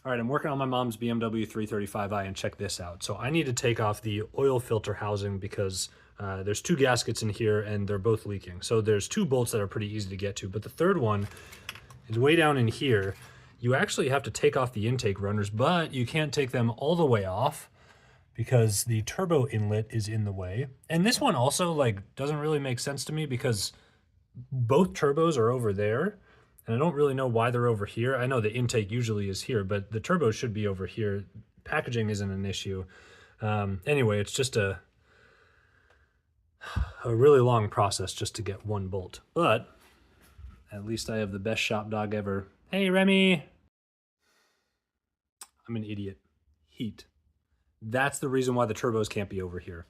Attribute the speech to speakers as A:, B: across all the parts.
A: All right, I'm working on my mom's BMW 335i, and check this out. So I need to take off the oil filter housing because there's two gaskets in here and they're both leaking. So there's two bolts that are pretty easy to get to, but the third one is way down in here. You actually have to take off the intake runners, but you can't take them all the way off because the turbo inlet is in the way. And this one also doesn't really make sense to me because both turbos are over there. And I don't really know why they're over here. I know the intake usually is here, but the turbo should be over here. Packaging isn't an issue. Anyway, it's just a really long process just to get one bolt. But at least I have the best shop dog ever. Hey, Remy. I'm an idiot. Heat. That's the reason why the turbos can't be over here.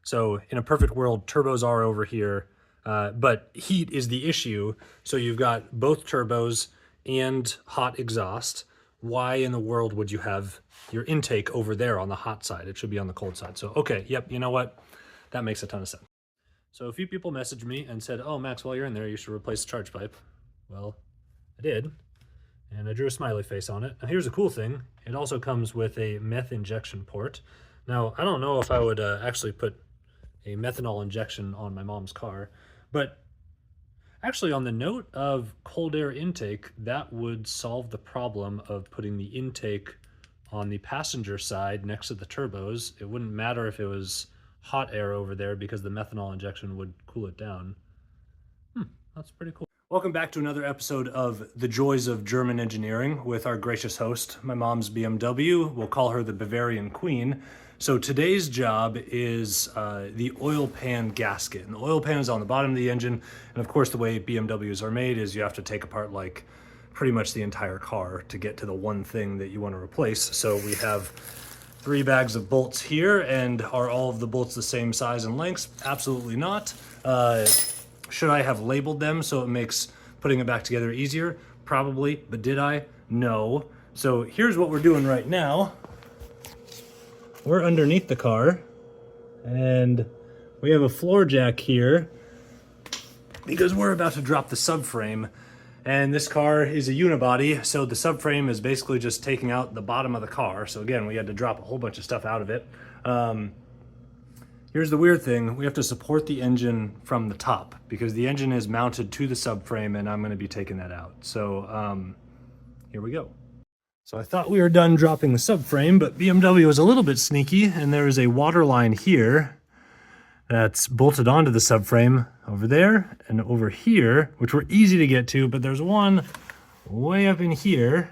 A: So in a perfect world, turbos are over here. But heat is the issue. So you've got both turbos and hot exhaust. Why in the world would you have your intake over there on the hot side? It should be on the cold side. So, okay, yep, you know what? That makes a ton of sense. So a few people messaged me and said, oh, Max, while you're in there, you should replace the charge pipe. Well, I did. And I drew a smiley face on it. Now, here's a cool thing. It also comes with a meth injection port. Now, I don't know if I would actually put a methanol injection on my mom's car. But actually, on the note of cold air intake, that would solve the problem of putting the intake on the passenger side next to the turbos. It wouldn't matter if it was hot air over there because the methanol injection would cool it down. That's pretty cool. Welcome back to another episode of The Joys of German Engineering with our gracious host, my mom's BMW. We'll call her the Bavarian Queen. So today's job is the oil pan gasket. And the oil pan is on the bottom of the engine. And of course, the way BMWs are made is you have to take apart pretty much the entire car to get to the one thing that you want to replace. So we have 3 bags of bolts here, and are all of the bolts the same size and lengths? Absolutely not. Should I have labeled them so it makes putting it back together easier? Probably, but did I? No. So here's what we're doing right now. We're underneath the car, and we have a floor jack here because we're about to drop the subframe. And this car is a unibody, so the subframe is basically just taking out the bottom of the car. So again, we had to drop a whole bunch of stuff out of it. Here's the weird thing. We have to support the engine from the top because the engine is mounted to the subframe, and I'm going to be taking that out. So here we go. So I thought we were done dropping the subframe, but BMW was a little bit sneaky, and there is a water line here that's bolted onto the subframe over there and over here, which were easy to get to, but there's one way up in here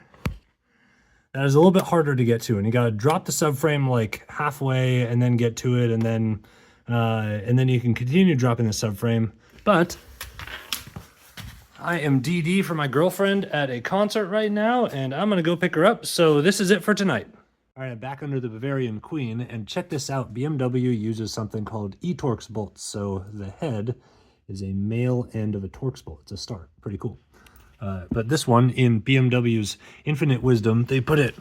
A: that is a little bit harder to get to, and you got to drop the subframe halfway and then get to it, and then you can continue dropping the subframe. But I am DD for my girlfriend at a concert right now, and I'm gonna go pick her up. So this is it for tonight. All right, back under the Bavarian Queen, and check this out. BMW uses something called e-Torx bolts. So the head is a male end of a Torx bolt. It's a start, pretty cool. But this one, in BMW's infinite wisdom, they put it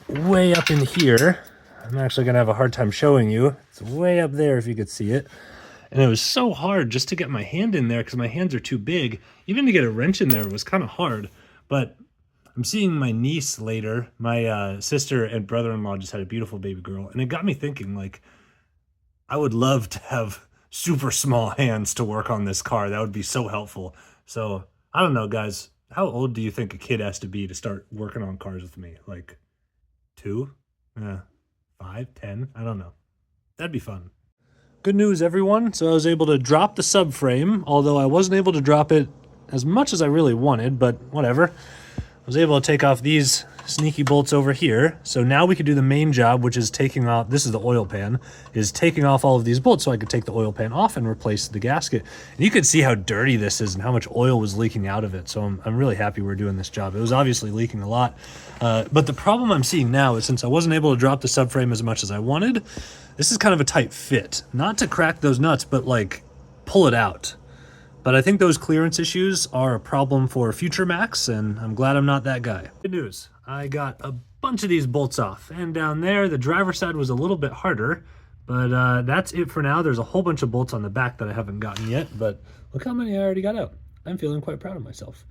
A: way up in here. I'm actually gonna have a hard time showing you. It's way up there if you could see it. And it was so hard just to get my hand in there because my hands are too big. Even to get a wrench in there was kind of hard. But I'm seeing my niece later. My sister and brother-in-law just had a beautiful baby girl. And it got me thinking, I would love to have super small hands to work on this car. That would be so helpful. So, I don't know, guys. How old do you think a kid has to be to start working on cars with me? 2? 5? 10? I don't know. That'd be fun. Good news, everyone. So I was able to drop the subframe, although I wasn't able to drop it as much as I really wanted, but whatever. I was able to take off these sneaky bolts over here. So now we could do the main job, which is taking off, this is the oil pan, is taking off all of these bolts so I could take the oil pan off and replace the gasket. And you could see how dirty this is and how much oil was leaking out of it. So I'm really happy we're doing this job. It was obviously leaking a lot. But the problem I'm seeing now is since I wasn't able to drop the subframe as much as I wanted, this is kind of a tight fit. Not to crack those nuts, but pull it out. But I think those clearance issues are a problem for future Macs, and I'm glad I'm not that guy. Good news, I got a bunch of these bolts off, and down there, the driver's side was a little bit harder, but that's it for now. There's a whole bunch of bolts on the back that I haven't gotten yet, but look how many I already got out. I'm feeling quite proud of myself.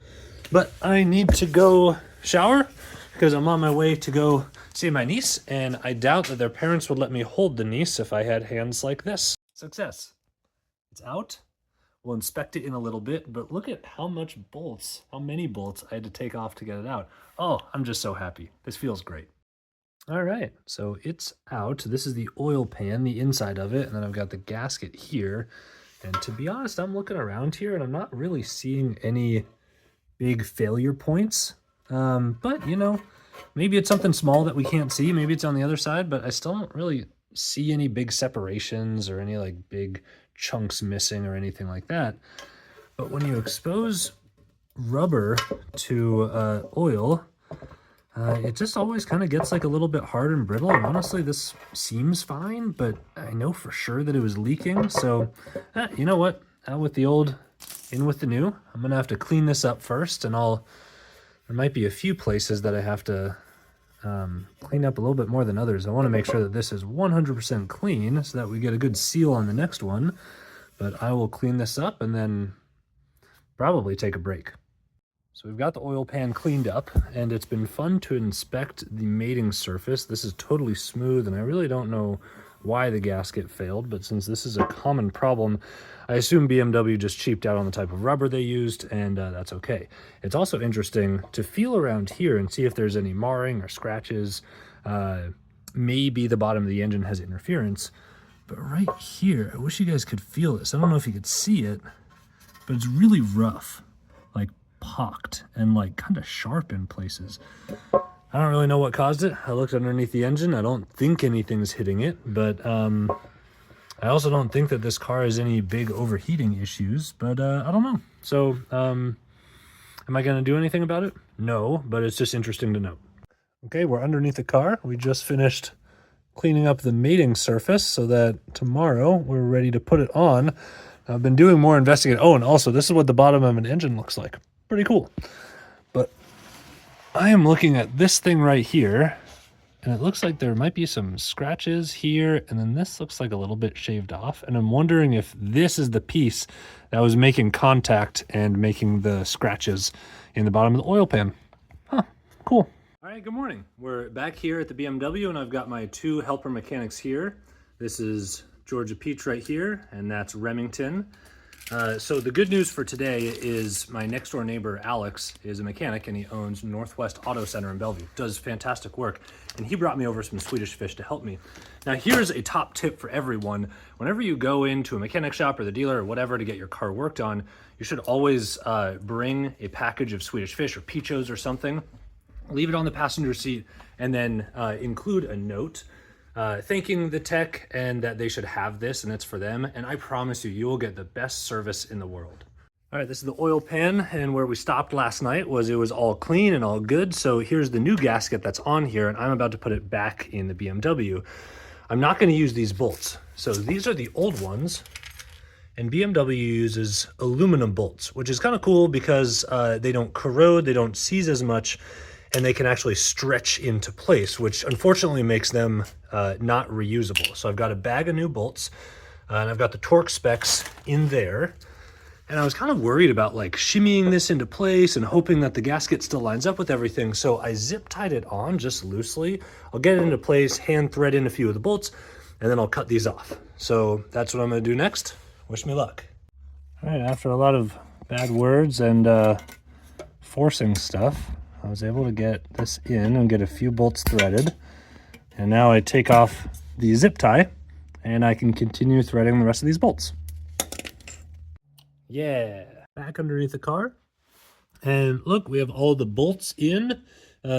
A: But I need to go shower, because I'm on my way to go see my niece, and I doubt that their parents would let me hold the niece if I had hands like this. Success. It's out. We'll inspect it in a little bit, but look at how many bolts I had to take off to get it out. Oh, I'm just so happy. This feels great. All right, so it's out. This is the oil pan, the inside of it, and then I've got the gasket here. And to be honest, I'm looking around here and I'm not really seeing any big failure points. But, you know, maybe it's something small that we can't see. Maybe it's on the other side, but I still don't really see any big separations or any like big chunks missing or anything like that. But when you expose rubber to oil, it just always kind of gets like a little bit hard and brittle. And honestly, this seems fine, but I know for sure that it was leaking. So, you know what? Out with the old, in with the new. I'm gonna have to clean this up first, and there might be a few places that I have to clean up a little bit more than others. I want to make sure that this is 100% clean so that we get a good seal on the next one. But I will clean this up and then probably take a break. So we've got the oil pan cleaned up, and it's been fun to inspect the mating surface. This is totally smooth, and I really don't know why the gasket failed, but since this is a common problem, I assume BMW just cheaped out on the type of rubber they used, and that's okay. It's also interesting to feel around here and see if there's any marring or scratches. Maybe the bottom of the engine has interference, but right here, I wish you guys could feel this. I don't know if you could see it, but it's really rough, like pocked and like kind of sharp in places. I don't really know what caused it. I looked underneath the engine. I don't think anything's hitting it, but I also don't think that this car has any big overheating issues, but I don't know. So am I going to do anything about it? No, but it's just interesting to note. Okay, we're underneath the car. We just finished cleaning up the mating surface so that tomorrow we're ready to put it on. I've been doing more investigating. Oh, and also this is what the bottom of an engine looks like. Pretty cool. But I am looking at this thing right here, and it looks like there might be some scratches here, and then this looks like a little bit shaved off. And I'm wondering if this is the piece that was making contact and making the scratches in the bottom of the oil pan. Huh, cool. All right, good morning. We're back here at the BMW, and I've got my two helper mechanics here. This is Georgia Peach right here, and that's Remington. So the good news for today is my next door neighbor, Alex, is a mechanic, and he owns Northwest Auto Center in Bellevue. Does fantastic work, and he brought me over some Swedish fish to help me. Now here's a top tip for everyone. Whenever you go into a mechanic shop or the dealer or whatever to get your car worked on, you should always bring a package of Swedish fish or pichos or something, leave it on the passenger seat, and then include a note thanking the tech and that they should have this and it's for them. And I promise you, you will get the best service in the world. All right, this is the oil pan, and where we stopped last night was it was all clean and all good. So here's the new gasket that's on here, and I'm about to put it back in the BMW. I'm not going to use these bolts. So these are the old ones, and BMW uses aluminum bolts, which is kind of cool because they don't corrode, they don't seize as much, and they can actually stretch into place, which unfortunately makes them not reusable. So I've got a bag of new bolts, and I've got the torque specs in there. And I was kind of worried about like shimmying this into place and hoping that the gasket still lines up with everything. So I zip tied it on just loosely. I'll get it into place, hand thread in a few of the bolts, and then I'll cut these off. So that's what I'm gonna do next. Wish me luck. All right, after a lot of bad words and forcing stuff, I was able to get this in and get a few bolts threaded. And now I take off the zip tie and I can continue threading the rest of these bolts. Yeah, back underneath the car. And look, we have all the bolts in,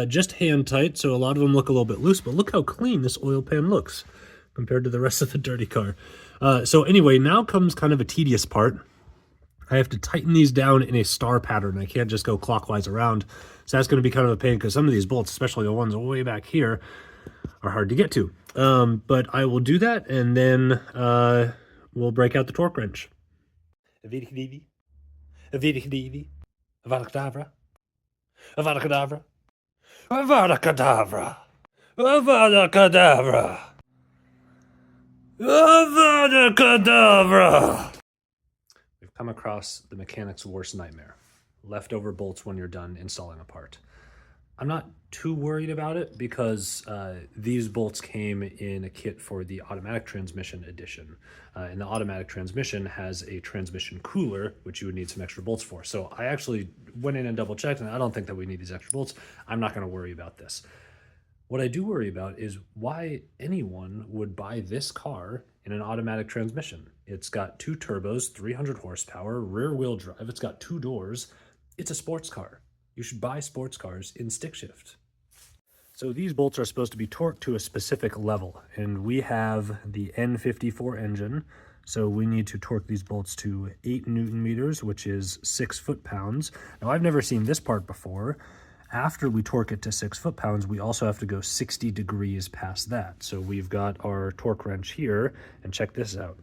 A: just hand tight. So a lot of them look a little bit loose, but look how clean this oil pan looks compared to the rest of the dirty car. So anyway, now comes kind of a tedious part. I have to tighten these down in a star pattern. I can't just go clockwise around. So that's going to be kind of a pain because some of these bolts, especially the ones way back here, are hard to get to. But I will do that, and then we'll break out the torque wrench. Avada Kedavra, Avada Kedavra, Avada Kedavra, Avada Kedavra, Avada Kedavra, Avada Kedavra. We've come across the mechanic's worst nightmare. Leftover bolts when you're done installing a part. I'm not too worried about it because these bolts came in a kit for the automatic transmission edition. And the automatic transmission has a transmission cooler, which you would need some extra bolts for. So I actually went in and double checked, and I don't think that we need these extra bolts. I'm not going to worry about this. What I do worry about is why anyone would buy this car in an automatic transmission. It's got 2 turbos, 300 horsepower, rear wheel drive. It's got 2 doors. It's a sports car. You should buy sports cars in stick shift. So these bolts are supposed to be torqued to a specific level, and we have the N54 engine, so we need to torque these bolts to 8 Newton meters, which is 6 foot-pounds. Now, I've never seen this part before. After we torque it to 6 foot-pounds, we also have to go 60 degrees past that. So we've got our torque wrench here, and check this out.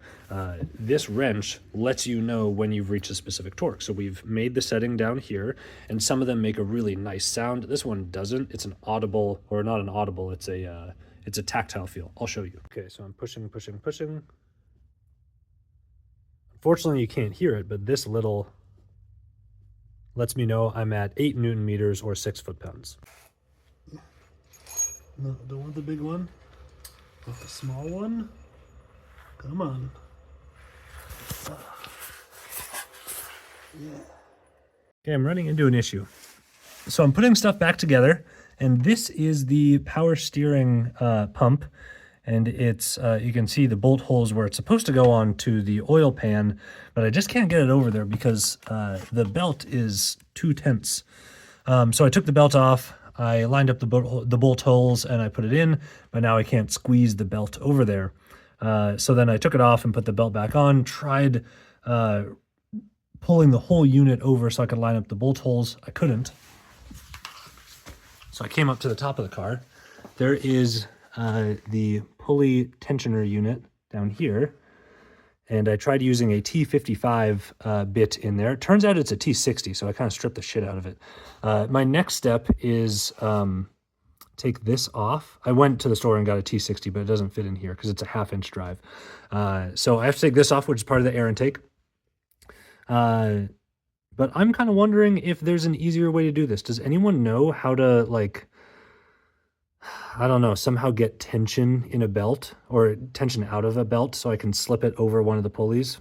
A: This wrench lets you know when you've reached a specific torque. So we've made the setting down here, and some of them make a really nice sound. This one doesn't. It's an audible, or not an audible, it's a tactile feel. I'll show you. Okay, so I'm pushing, pushing, pushing. Unfortunately, you can't hear it, but this little lets me know I'm at 8 Newton meters or 6 foot-pounds. No, don't want the big one. Want the small one. Come on. Yeah. Okay, I'm running into an issue. So I'm putting stuff back together, and this is the power steering pump. And it's, you can see the bolt holes where it's supposed to go on to the oil pan, but I just can't get it over there because the belt is too tense. So I took the belt off, I lined up the bolt holes, and I put it in, but now I can't squeeze the belt over there. So then I took it off and put the belt back on, tried pulling the whole unit over so I could line up the bolt holes. I couldn't. So I came up to the top of the car. There is the pulley tensioner unit down here, and I tried using a T55 bit in there. It turns out it's a T60, so I kind of stripped the shit out of it. My next step is take this off. I went to the store and got a T60, but it doesn't fit in here because it's a 1/2-inch drive. So I have to take this off, which is part of the air intake. But I'm kind of wondering if there's an easier way to do this. Does anyone know how to, like, I don't know, somehow get tension in a belt or tension out of a belt so I can slip it over one of the pulleys?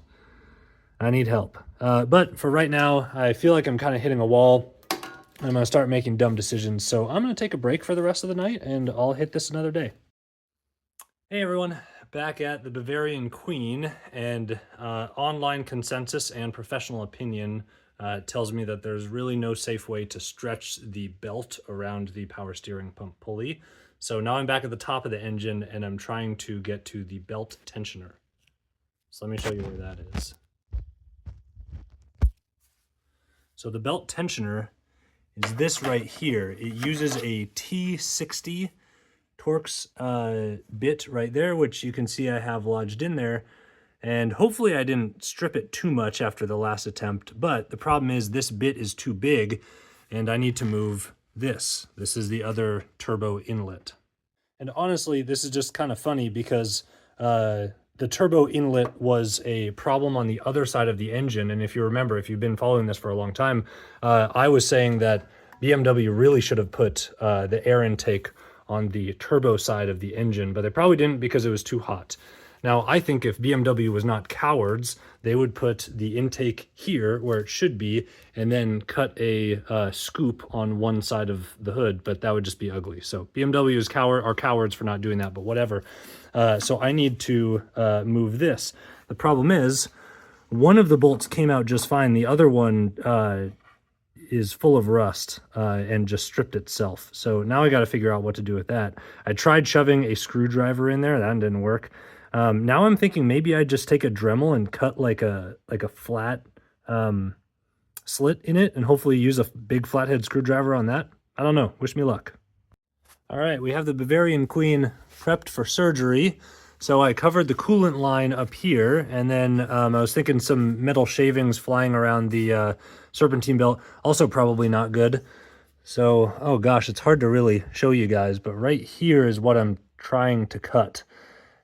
A: I need help. But for right now, I feel like I'm kind of hitting a wall. I'm going to start making dumb decisions. So I'm going to take a break for the rest of the night, and I'll hit this another day. Hey everyone, back at the Bavarian Queen, and online consensus and professional opinion tells me that there's really no safe way to stretch the belt around the power steering pump pulley. So now I'm back at the top of the engine, and I'm trying to get to the belt tensioner. So let me show you where that is. So the belt tensioner is this right here. It uses a T60 Torx bit right there, which you can see I have lodged in there. And hopefully I didn't strip it too much after the last attempt, but the problem is this bit is too big, and I need to move this. This is the other turbo inlet. And honestly, this is just kind of funny because the turbo inlet was a problem on the other side of the engine. And if you remember, if you've been following this for a long time, I was saying that BMW really should have put the air intake on the turbo side of the engine, but they probably didn't because it was too hot. Now, I think if BMW was not cowards, they would put the intake here where it should be and then cut a scoop on one side of the hood, but that would just be ugly. So BMW are cowards for not doing that, but whatever. So I need to move this. The problem is one of the bolts came out just fine. The other one is full of rust and just stripped itself. So now I got to figure out what to do with that. I tried shoving a screwdriver in there. That didn't work. Now I'm thinking maybe I just take a Dremel and cut like a flat slit in it and hopefully use a big flathead screwdriver on that. I don't know. Wish me luck. All right, we have the Bavarian Queen prepped for surgery. So I covered the coolant line up here, and then I was thinking some metal shavings flying around the serpentine belt. Also probably not good. So, oh gosh, it's hard to really show you guys, but right here is what I'm trying to cut.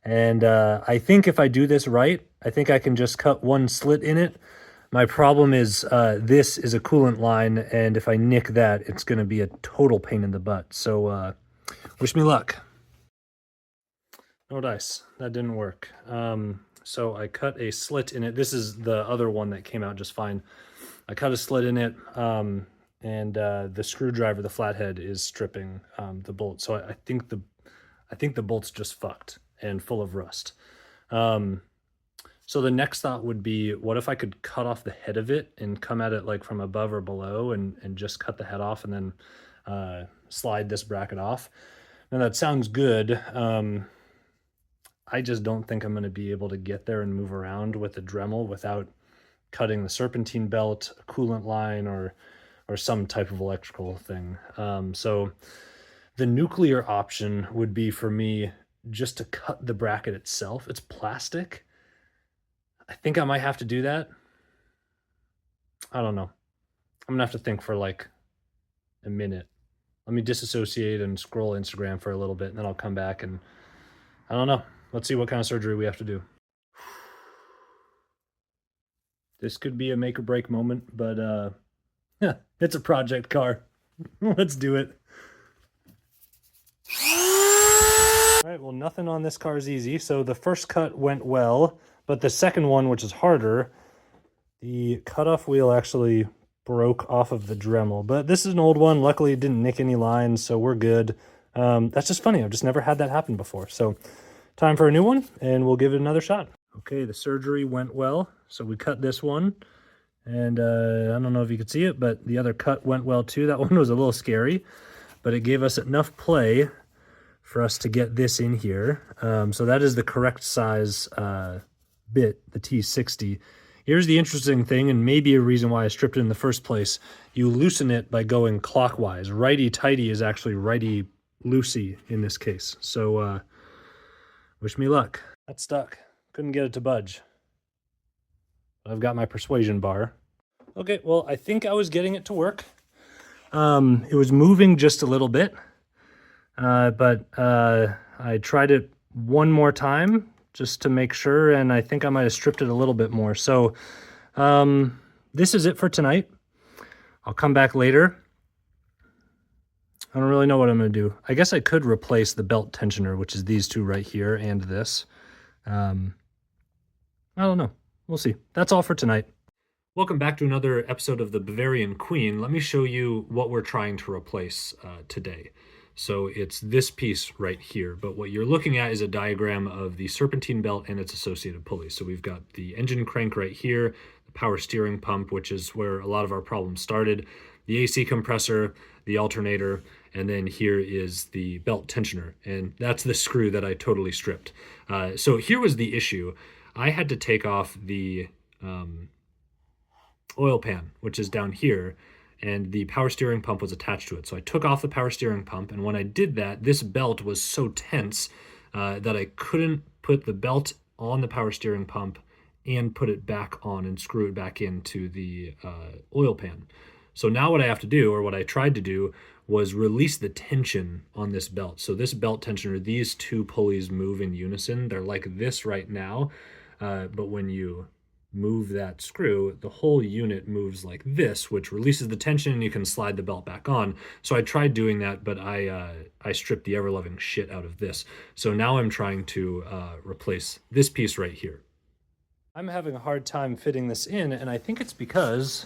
A: And I think if I do this right, I think I can just cut one slit in it. My problem is this is a coolant line, and if I nick that, it's going to be a total pain in the butt. So wish me luck. No dice. That didn't work. So I cut a slit in it. This is the other one that came out just fine. I cut a slit in it, and the screwdriver, the flathead, is stripping the bolt. So I think the bolt's just fucked and full of rust. So the next thought would be, what if I could cut off the head of it and come at it like from above or below and just cut the head off and then slide this bracket off? Now that sounds good. I just don't think I'm going to be able to get there and move around with the Dremel without cutting the serpentine belt, a coolant line, or some type of electrical thing. So the nuclear option would be for me just to cut the bracket itself. It's plastic. I think I might have to do that. I don't know. I'm gonna have to think for like a minute. Let me disassociate and scroll Instagram for a little bit, and then I'll come back and I don't know. Let's see what kind of surgery we have to do. This could be a make or break moment, but it's a project car. Let's do it. All right, well, nothing on this car is easy. So the first cut went well, but the second one, which is harder, the cutoff wheel actually broke off of the Dremel. But this is an old one. Luckily, it didn't nick any lines, so we're good. That's just funny. I've just never had that happen before. So time for a new one, and we'll give it another shot. Okay, the surgery went well. So we cut this one, and I don't know if you could see it, but the other cut went well too. That one was a little scary, but it gave us enough play for us to get this in here. So that is the correct size bit, the T60. Here's the interesting thing, and maybe a reason why I stripped it in the first place. You loosen it by going clockwise. Righty-tighty is actually righty-loosey in this case. So wish me luck. That's stuck. Couldn't get it to budge. I've got my persuasion bar. Okay, well, I think I was getting it to work. It was moving just a little bit, but I tried it one more time just to make sure, and I think I might have stripped it a little bit more. So this is it for tonight. I'll come back later. I don't really know what I'm going to do. I guess I could replace the belt tensioner, which is these two right here, and this. I don't know. We'll see. That's all for tonight. Welcome back to another episode of the Bavarian Queen. Let me show you what we're trying to replace today. So it's this piece right here, but what you're looking at is a diagram of the serpentine belt and its associated pulleys. So we've got the engine crank right here, the power steering pump, which is where a lot of our problems started, the AC compressor, the alternator, and then here is the belt tensioner, and that's the screw that I totally stripped. So here was the issue. I had to take off the oil pan, which is down here, and the power steering pump was attached to it. So I took off the power steering pump, and when I did that, this belt was so tense that I couldn't put the belt on the power steering pump and put it back on and screw it back into the oil pan. So now what I have to do, or what I tried to do, was release the tension on this belt. So this belt tensioner, these two pulleys move in unison. They're like this right now, but when you move that screw, the whole unit moves like this, which releases the tension and you can slide the belt back on. So I tried doing that, but I stripped the ever-loving shit out of this. So now I'm trying to replace this piece right here. I'm having a hard time fitting this in, and I think it's because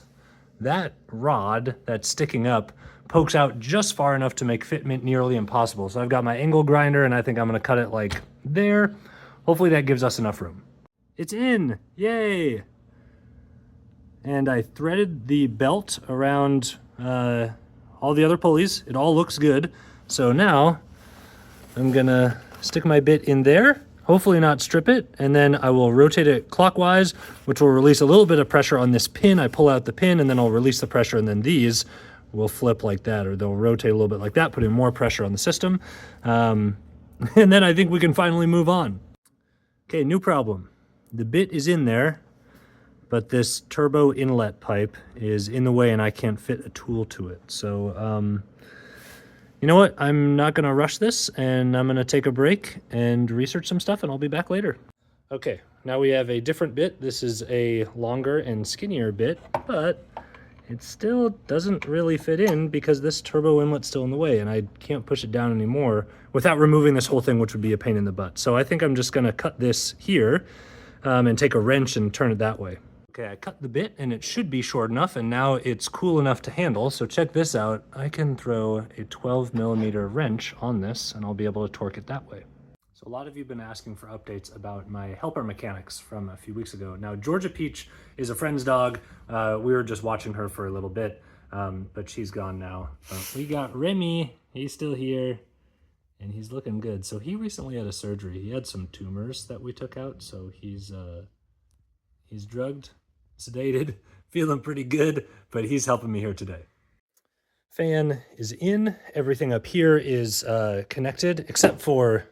A: that rod that's sticking up pokes out just far enough to make fitment nearly impossible. So I've got my angle grinder, and I think I'm going to cut it like there. Hopefully that gives us enough room. It's in! Yay! And I threaded the belt around all the other pulleys. It all looks good. So now I'm going to stick my bit in there, hopefully not strip it, and then I will rotate it clockwise, which will release a little bit of pressure on this pin. I pull out the pin, and then I'll release the pressure, and then these will flip like that, or they'll rotate a little bit like that, putting more pressure on the system. And then I think we can finally move on. Okay, new problem. The bit is in there, but this turbo inlet pipe is in the way and I can't fit a tool to it. So, you know what? I'm not going to rush this, and I'm going to take a break and research some stuff, and I'll be back later. Okay, now we have a different bit. This is a longer and skinnier bit, but it still doesn't really fit in because this turbo inlet's still in the way, and I can't push it down anymore without removing this whole thing, which would be a pain in the butt. So I think I'm just gonna cut this here and take a wrench and turn it that way. Okay, I cut the bit and it should be short enough, and now it's cool enough to handle. So check this out. I can throw a 12mm wrench on this and I'll be able to torque it that way. So a lot of you have been asking for updates about my helper mechanics from a few weeks ago. Now, Georgia Peach is a friend's dog. We were just watching her for a little bit, but she's gone now. We got Remy, he's still here, and he's looking good. So he recently had a surgery. He had some tumors that we took out, so he's drugged, sedated, feeling pretty good, but he's helping me here today. Fan is in, everything up here is connected, except for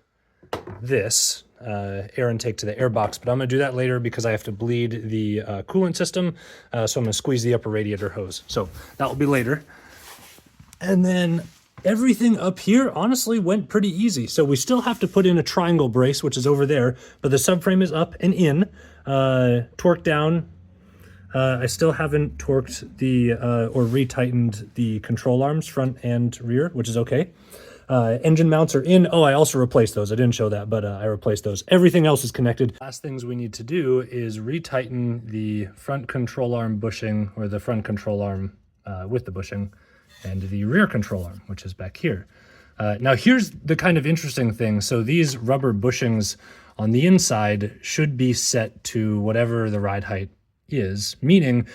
A: this air intake to the air box, but I'm gonna do that later because I have to bleed the coolant system, so I'm gonna squeeze the upper radiator hose. So that will be later. And then everything up here honestly went pretty easy. So we still have to put in a triangle brace, which is over there, but the subframe is up and in, torqued down. I still haven't torqued the or retightened the control arms front and rear, which is okay. Engine mounts are in. Oh, I also replaced those. I didn't show that, but I replaced those. Everything else is connected. Last things we need to do is retighten the front control arm bushing, or the front control arm with the bushing, and the rear control arm, which is back here. Now here's the kind of interesting thing. So these rubber bushings on the inside should be set to whatever the ride height is, meaning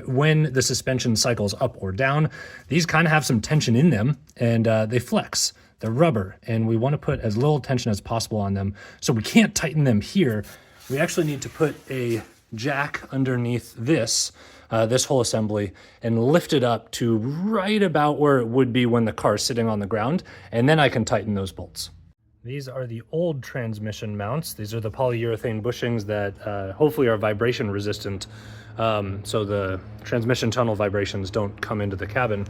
A: when the suspension cycles up or down, these kind of have some tension in them and they flex. They're rubber, and we want to put as little tension as possible on them. So we can't tighten them here. We actually need to put a jack underneath this whole assembly and lift it up to right about where it would be when the car is sitting on the ground, and then I can tighten those bolts. These are the old transmission mounts. These are the polyurethane bushings that hopefully are vibration resistant, so the transmission tunnel vibrations don't come into the cabin.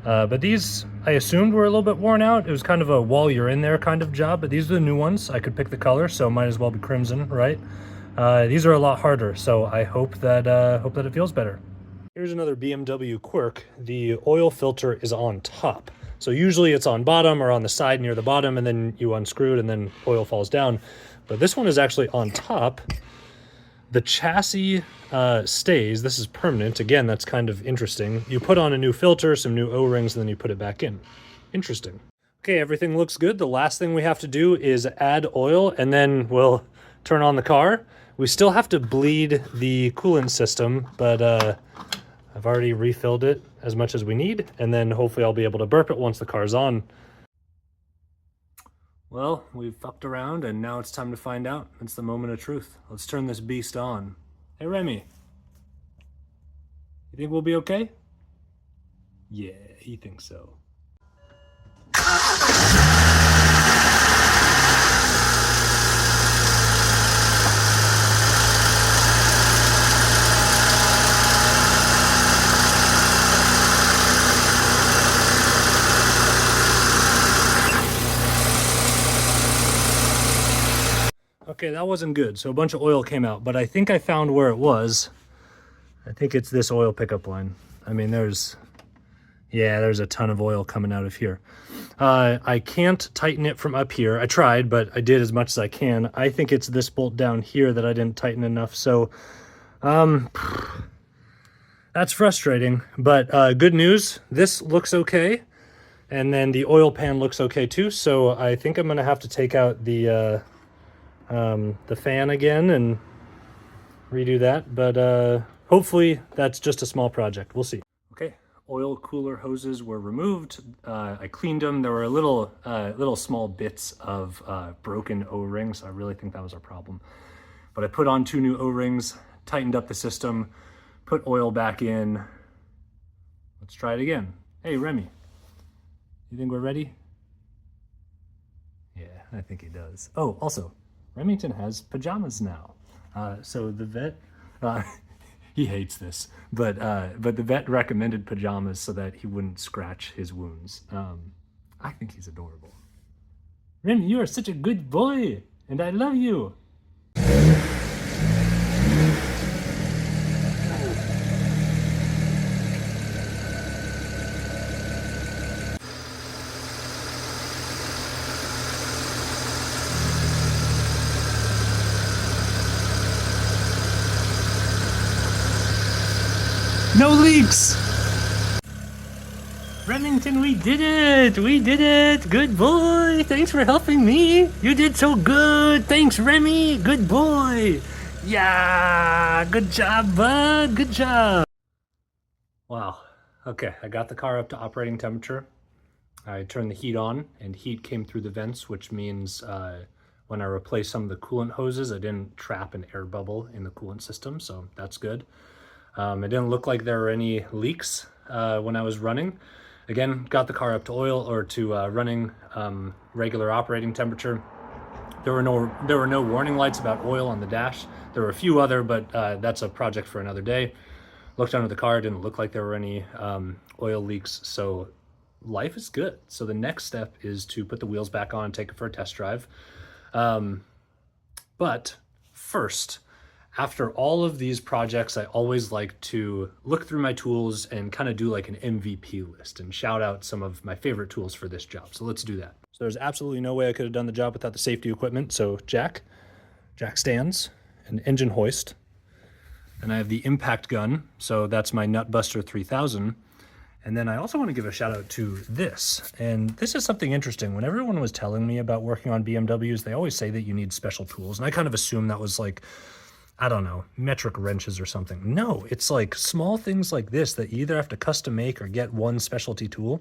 A: But these, I assumed, were a little bit worn out. It was kind of a while you're in there kind of job, but these are the new ones. I could pick the color, so might as well be crimson, right? These are a lot harder, so I hope that it feels better. Here's another BMW quirk. The oil filter is on top. So usually it's on bottom or on the side near the bottom, and then you unscrew it and then oil falls down. But this one is actually on top. The chassis stays. This is permanent. Again, that's kind of interesting. You put on a new filter, some new O-rings, and then you put it back in. Interesting. Okay, everything looks good. The last thing we have to do is add oil, and then we'll turn on the car. We still have to bleed the coolant system, but I've already refilled it as much as we need, and then hopefully I'll be able to burp it once the car's on. Well, we've fucked around, and now it's time to find out. It's the moment of truth. Let's turn this beast on. Hey, Remy. You think we'll be okay? Yeah, he thinks so. Okay, that wasn't good. So a bunch of oil came out, but I think I found where it was. I think it's this oil pickup line. I mean, there's a ton of oil coming out of here. I can't tighten it from up here. I tried, but I did as much as I can. I think it's this bolt down here that I didn't tighten enough. So that's frustrating, but good news. This looks okay. And then the oil pan looks okay too. So I think I'm gonna have to take out the fan again and redo that, but hopefully that's just a small project. We'll see. Okay, oil cooler hoses were removed. I cleaned them. There were little small bits of broken O-rings. I really think that was our problem. But I put on 2 new O-rings, tightened up the system, put oil back in. Let's try it again. Hey, Remy, you think we're ready? Yeah, I think he does. Oh, also, Remington has pajamas now. So the vet, he hates this, but the vet recommended pajamas so that he wouldn't scratch his wounds. I think he's adorable. Remy, you are such a good boy, and I love you. No leaks! Remington, we did it! We did it! Good boy! Thanks for helping me! You did so good! Thanks, Remy! Good boy! Yeah! Good job, bud! Good job! Wow. Okay, I got the car up to operating temperature. I turned the heat on, and heat came through the vents, which means when I replaced some of the coolant hoses, I didn't trap an air bubble in the coolant system, so that's good. It didn't look like there were any leaks when I was running. Again, got the car up to oil or to running regular operating temperature. There were no warning lights about oil on the dash. There were a few other, but that's a project for another day. Looked under the car, didn't look like there were any oil leaks, so life is good. So the next step is to put the wheels back on and take it for a test drive. But first, after all of these projects, I always like to look through my tools and kind of do like an MVP list and shout out some of my favorite tools for this job. So let's do that. So there's absolutely no way I could have done the job without the safety equipment. So jack stands, an engine hoist, and I have the impact gun. So that's my Nutbuster 3000. And then I also want to give a shout out to this. And this is something interesting. When everyone was telling me about working on BMWs, they always say that you need special tools. And I kind of assumed that was like, I don't know, metric wrenches or something. No, it's like small things like this that you either have to custom make or get one specialty tool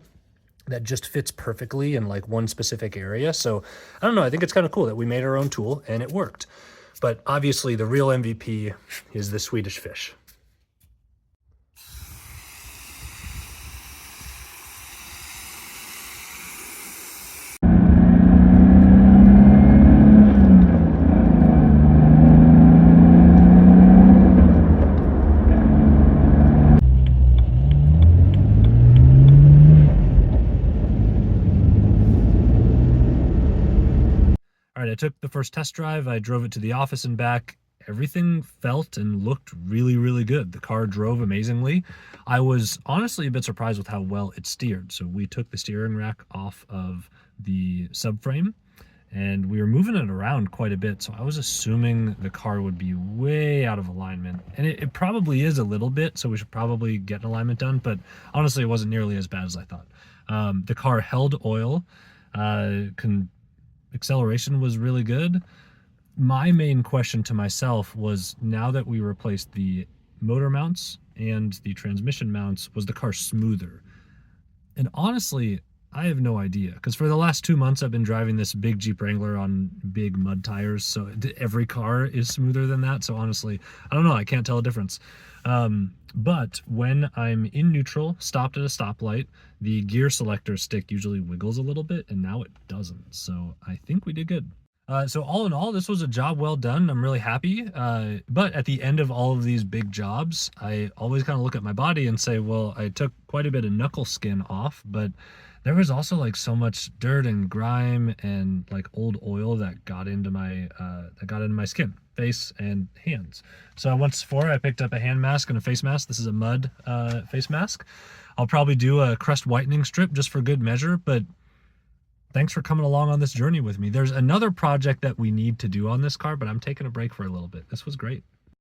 A: that just fits perfectly in like one specific area. So I don't know, I think it's kind of cool that we made our own tool and it worked. But obviously the real MVP is the Swedish fish. All right, I took the first test drive. I drove it to the office and back. Everything felt and looked really, really good. The car drove amazingly. I was honestly a bit surprised with how well it steered. So we took the steering rack off of the subframe and we were moving it around quite a bit. So I was assuming the car would be way out of alignment. And it probably is a little bit, so we should probably get an alignment done. But honestly, it wasn't nearly as bad as I thought. The car held oil, acceleration was really good. My main question to myself was, now that we replaced the motor mounts and the transmission mounts, was the car smoother? And honestly, I have no idea, because for the last 2 months I've been driving this big Jeep Wrangler on big mud tires, so every car is smoother than that. So honestly, I don't know, I can't tell a difference. But when I'm in neutral, stopped at a stoplight, the gear selector stick usually wiggles a little bit, and now it doesn't. So I think we did good. So all in all, this was a job well done. I'm really happy. But at the end of all of these big jobs, I always kind of look at my body and say, well, I took quite a bit of knuckle skin off, but there was also like so much dirt and grime and like old oil that got into my skin, face and hands. So once before I picked up a hand mask and a face mask. This is a mud face mask. I'll probably do a crust whitening strip just for good measure, but thanks for coming along on this journey with me. There's another project that we need to do on this car, but I'm taking a break for a little bit. This was great.